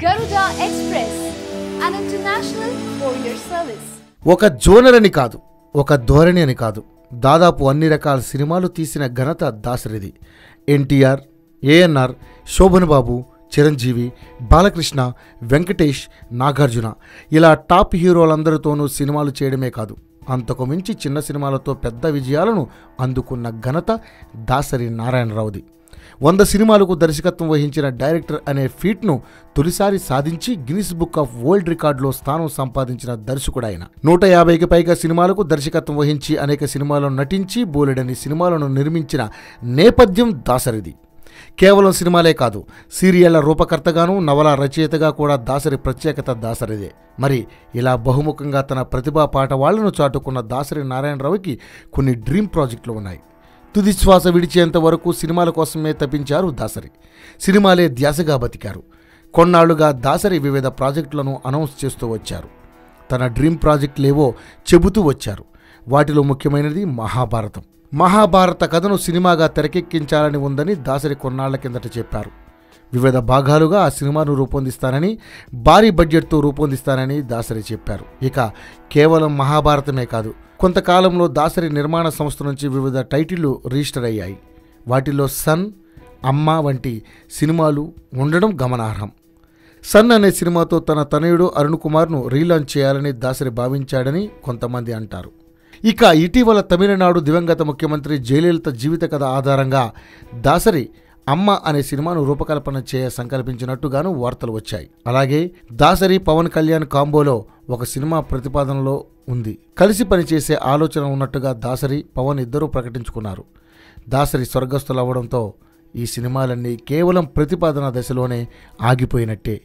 Garuda Express, an international courier service. ఒక genre అని కాదు, ఒక ధోరణి అని కాదు, దాదాపు అన్ని రకాల సినిమాలు తీసిన ఘనత దాసరిది. ఎన్టీఆర్, ఏఎన్ఆర్, శోభన్ బాబు, చిరంజీవి, బాలకృష్ణ, వెంకటేష్, నాగార్జున ఇలా టాప్ హీరోలందరితోనూ సినిమాలు చేయడమే కాదు, అంతకు మించి చిన్న సినిమాలతో పెద్ద విజయాలను అందుకున్న ఘనత దాసరి నారాయణరావుది. 100 సినిమాలకు దర్శకత్వం వహించిన డైరెక్టర్ అనే ఫీట్ను తొలిసారి సాధించి గిన్నిస్ బుక్ ఆఫ్ వరల్డ్ రికార్డులో స్థానం సంపాదించిన దర్శకుడు ఆయన. 150కి పైగా సినిమాలకు దర్శకత్వం వహించి అనేక సినిమాలను నటించి బోలెడని సినిమాలను నిర్మించిన నేపథ్యం దాసరిది. కేవలం సినిమాలే కాదు, సీరియళ్ల రూపకర్తగాను, నవల రచయితగా కూడా దాసరి ప్రత్యేకత దాసరిదే. మరి ఇలా బహుముఖంగా తన ప్రతిభా పాటవాళ్లను చాటుకున్న దాసరి నారాయణరావుకి కొన్ని డ్రీమ్ ప్రాజెక్టులు ఉన్నాయి. తుది శ్వాస విడిచేంత వరకు సినిమాల కోసమే తప్పించారు దాసరి. సినిమాలే ధ్యాసగా బతికారు. కొన్నాళ్లుగా దాసరి వివిధ ప్రాజెక్టులను అనౌన్స్ చేస్తూ వచ్చారు. తన డ్రీమ్ ప్రాజెక్టులేవో చెబుతూ వచ్చారు. వాటిలో ముఖ్యమైనది మహాభారతం. మహాభారత కథను సినిమాగా తెరకెక్కించాలని ఉందని దాసరి కొన్నాళ్ల కిందట చెప్పారు. వివిధ భాగాలుగా ఆ సినిమాను రూపొందిస్తానని, భారీ బడ్జెట్తో రూపొందిస్తానని దాసరి చెప్పారు. ఇక కేవలం మహాభారతమే కాదు, కొంతకాలంలో దాసరి నిర్మాణ సంస్థ నుంచి వివిధ టైటిళ్లు రిజిస్టర్ అయ్యాయి. వాటిలో సన్, అమ్మ వంటి సినిమాలు ఉండడం గమనార్హం. సన్ అనే సినిమాతో తన తనయుడు అరుణ్ కుమార్ను రీలాంచ్ చేయాలని దాసరి భావించాడని కొంతమంది అంటారు. ఇక ఇటీవల తమిళనాడు దివంగత ముఖ్యమంత్రి జయలలిత జీవిత కథ ఆధారంగా దాసరి అమ్మ అనే సినిమాను రూపకల్పన చేయ సంకల్పించినట్టుగాను వార్తలు వచ్చాయి. అలాగే దాసరి పవన్ కళ్యాణ్ కాంబోలో ఒక సినిమా ప్రతిపాదనలో ఉంది. కలిసి పనిచేసే ఆలోచన ఉన్నట్టుగా దాసరి, పవన్ ఇద్దరూ ప్రకటించుకున్నారు. దాసరి స్వర్గస్థులవ్వడంతో ఈ సినిమాలన్నీ కేవలం ప్రతిపాదన దశలోనే ఆగిపోయినట్టే.